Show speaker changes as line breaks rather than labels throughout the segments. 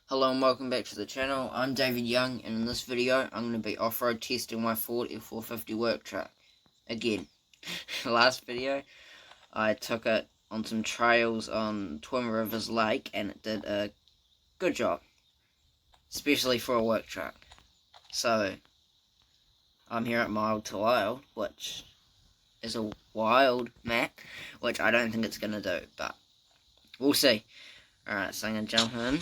Hello and welcome back to the channel. I'm David Young, and in this video I'm going to be off-road testing my Ford F450 work truck. Again. Last video I took it on some trails on Twin Rivers Lake and it did a good job. Especially for a work truck. So I'm here at my old to wild, which is a wild map, which I don't think it's going to do, but we'll see. Alright, so I'm going to jump in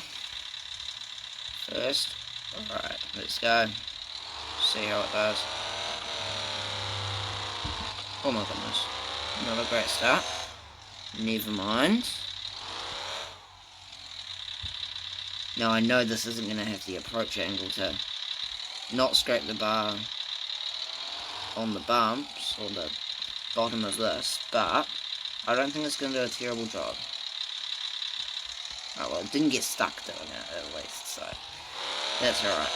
first. Alright, let's go. See how it does. Oh my goodness. Not a great start. Never mind. Now I know this isn't going to have the approach angle to not scrape the bar on the bumps or the bottom of this, but I don't think it's going to do a terrible job. Oh well, it didn't get stuck doing it at least, so that's alright.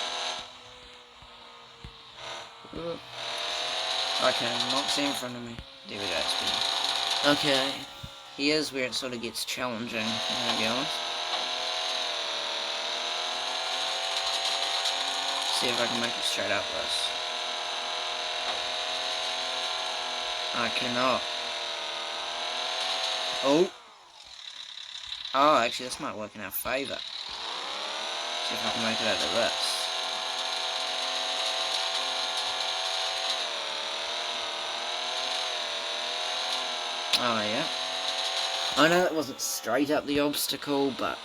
I cannot see in front of me. There we go, it's better. Okay, here's where it sort of gets challenging, I'm gonna be honest. See if I can make it straight up this. I cannot. Oh! Oh, actually this might work in our favour. See if I can make it out of this. Oh yeah. I know that wasn't straight up the obstacle, but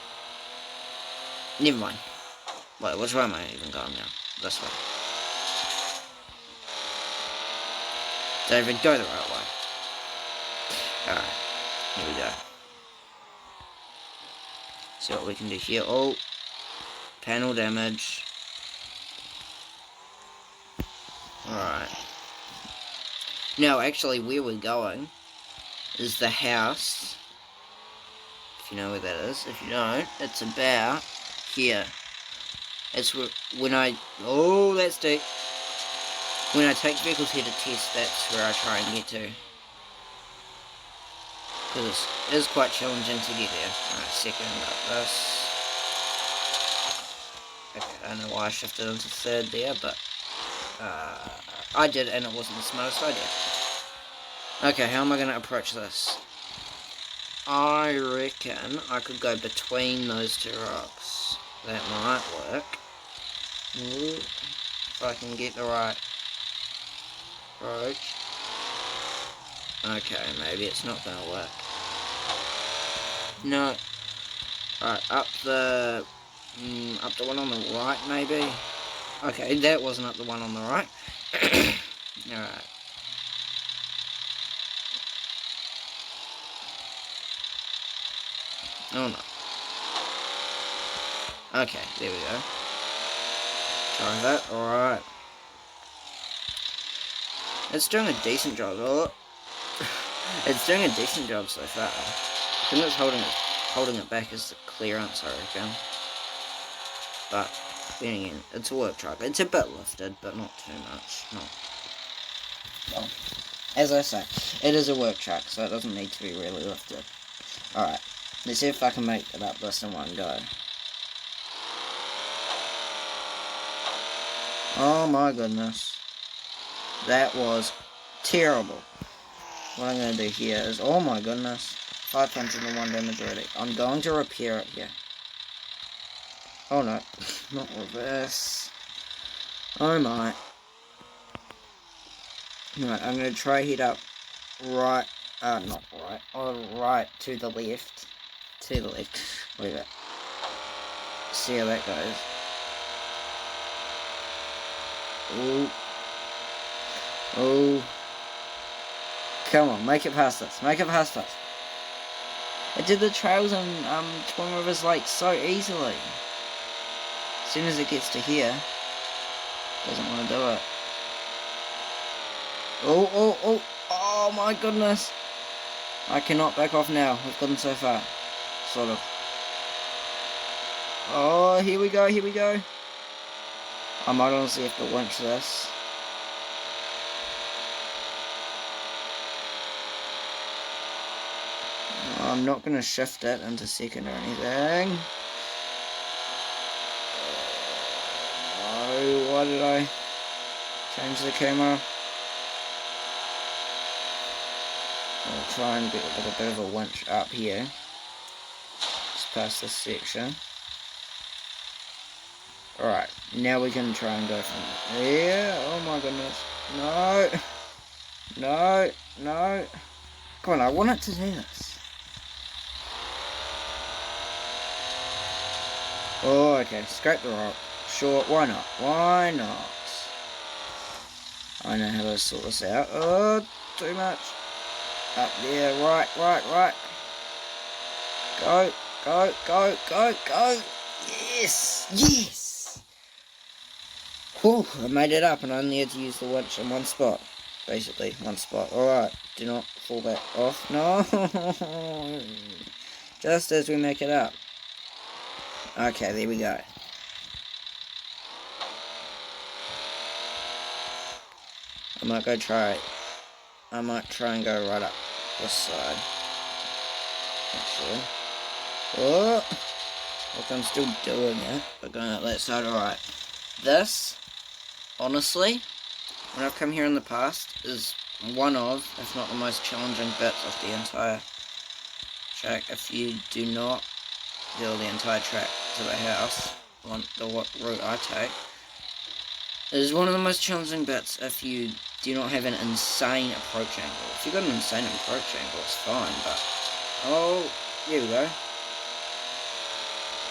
never mind. Wait, which way am I even going now? This way. David, go the right way. Alright, here we go. See what we can do here. Oh, panel damage. Alright. Now, actually, where we're going is the house. If you know where that is. If you don't, it's about here. It's when I... Oh, that's deep. When I take vehicles here to test, that's where I try and get to. Because it is quite challenging to get there. Alright, second up this. Okay, I don't know why I shifted into third there, but I did, and it wasn't the smartest idea. Okay, how am I going to approach this? I reckon I could go between those two rocks. That might work. Ooh, if I can get the right approach. Okay, maybe it's not going to work. No. Right, up the one on the right, maybe. Okay, that wasn't up the one on the right. Alright. Oh no. Okay, there we go. Try that, alright. It's doing a decent job, oh. It's doing a decent job so far. I think it's holding it back as the clearance, I reckon. But, then again, it's a work truck. It's a bit lifted, but not too much. Well, as I say, it is a work truck, so it doesn't need to be really lifted. Alright, let's see if I can make it up this in one go. Oh my goodness. That was terrible. What I'm going to do here is, oh my goodness, 501 damage already. I'm going to repair it here. Oh no, not reverse. Oh my. Right, I'm going to try head up right, not right, or right to the left. To the left. Leave it. See how that goes. Ooh. Oh. Come on, make it past this. Make it past this. It did the trails on Twin Rivers Lake so easily. As soon as it gets to here, doesn't want to do it. Oh, oh, oh. Oh my goodness. I cannot back off now. We've gotten so far. Sort of. Oh, here we go, here we go. I might honestly have to winch this. I'm not going to shift it into second or anything. Oh, why did I change the camera? I'll try and get a little bit of a winch up here. Just past this section. Alright, now we can try and go from there. Oh my goodness. No. No. No. Come on, I want it to do this. Oh, okay. Scrape the rock. Sure, why not? Why not? I know how to sort this out. Oh, too much. Up there, right. Go, go. Yes, yes. Whew, I made it up and I only had to use the winch in one spot. Basically, one spot. Alright, do not fall back off. No. Just as we make it up. Okay, there we go. I might try and go right up this side. Actually. Oh! Look, I'm still doing it, but going up that side. Alright. This, honestly, when I've come here in the past, is one of, if not the most challenging bits of the entire track. If you do not do the entire track to the house, on the route I take, it is one of the most challenging bits if you do not have an insane approach angle. If you've got an insane approach angle, it's fine, but... Oh, there we go.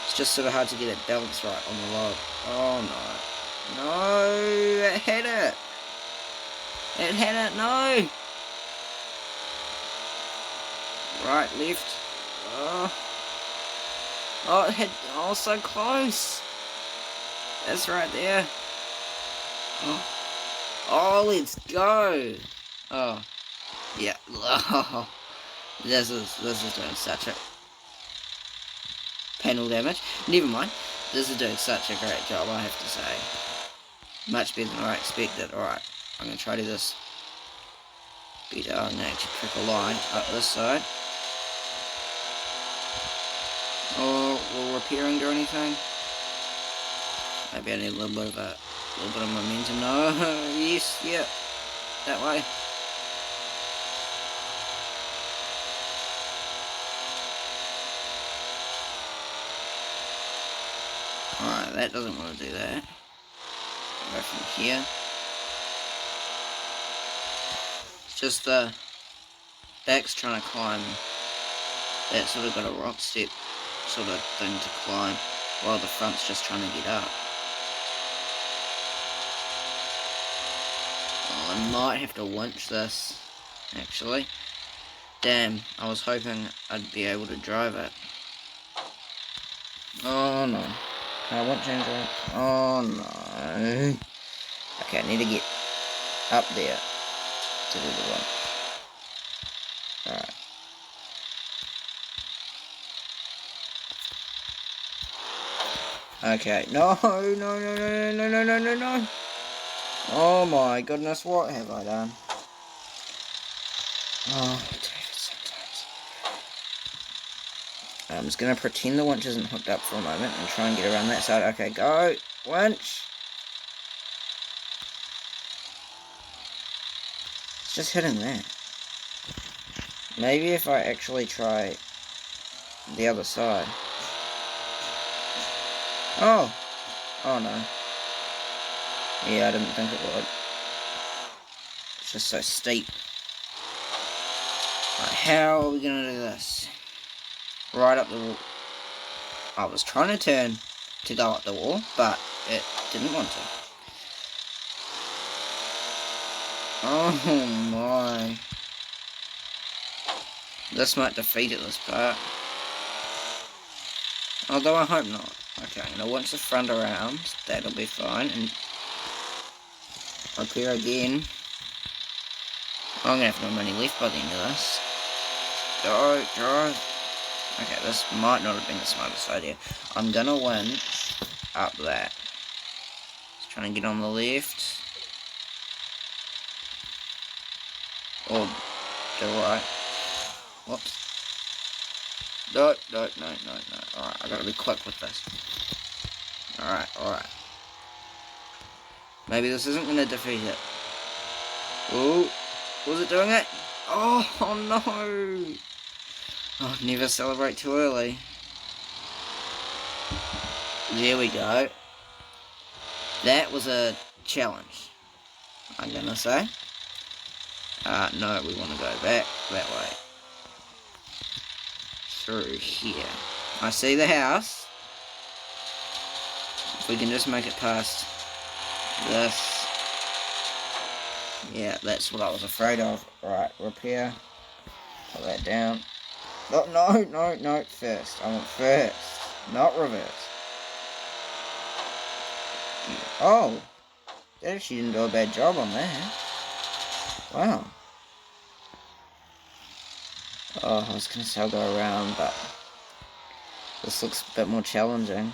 It's just sort of hard to get it balanced right on the log. Oh, no. No! It hit it! It hit it! No! Right, left. Oh. Oh, it hit... Oh, so close! That's right there. Oh, let's go! Oh, yeah. Oh, this is doing such a panel damage. Never mind. This is doing such a great job, I have to say. Much better than I expected. Alright, I'm gonna try to do this better. I'm gonna actually prick a line up this side. Oh, will repairing do anything? Maybe I need a little bit of momentum. No, yes, yeah, that way. Alright, that doesn't want to do that. Go from here. It's just the back's trying to climb. That sort of got a rock step sort of thing to climb, while the front's just trying to get up. Oh, I might have to winch this, actually. Damn, I was hoping I'd be able to drive it. Oh no. Can I winch and drive? Oh no. Okay, I need to get up there to do the winch. Alright. Okay, no. Oh my goodness, what have I done? Oh, David, sometimes. I'm just gonna pretend the winch isn't hooked up for a moment and try and get around that side. Okay, go! Winch! It's just hitting there. Maybe if I actually try the other side. Oh! Oh no. Yeah, I didn't think it would. It's just so steep. Right, how are we gonna do this? Right up the wall. I was trying to turn to go up the wall, but it didn't want to. Oh my. This might defeat it, this part. Although I hope not. Okay, now once the front around, that'll be fine. And repair again. I'm gonna have no money left by the end of this. Go, drive. Okay, this might not have been the smartest idea. I'm gonna winch up that. Just trying to get on the left. Or the right. Whoops. No. Alright, I gotta be quick with this. Alright. Maybe this isn't going to defeat it. Oh, was it doing it? Oh no! Oh, never celebrate too early. There we go. That was a challenge, I'm gonna say. No, we want to go back that way. Through here. I see the house. If we can just make it past this. Yeah, that's what I was afraid of. Right, repair. Put that down. Oh, no, first. I want first, not reverse. Oh, that actually didn't do a bad job on that. Wow. Oh, I was going to say I'll go around, but this looks a bit more challenging.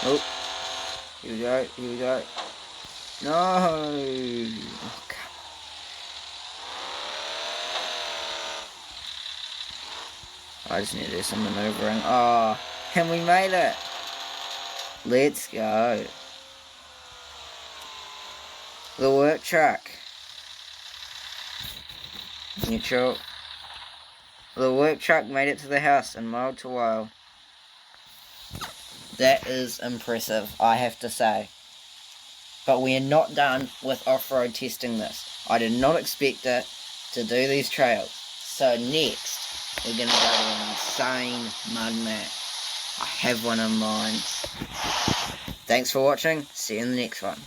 Oh, here we go. No! Oh, come on. I just need to do some maneuvering. Oh, and we made it! Let's go. The work truck. Neutral. The work truck made it to the house in mild to wild. That is impressive, I have to say. But we are not done with off-road testing this. I did not expect it to do these trails. So next, we're going to go to an insane mud map. I have one in mind. Thanks for watching. See you in the next one.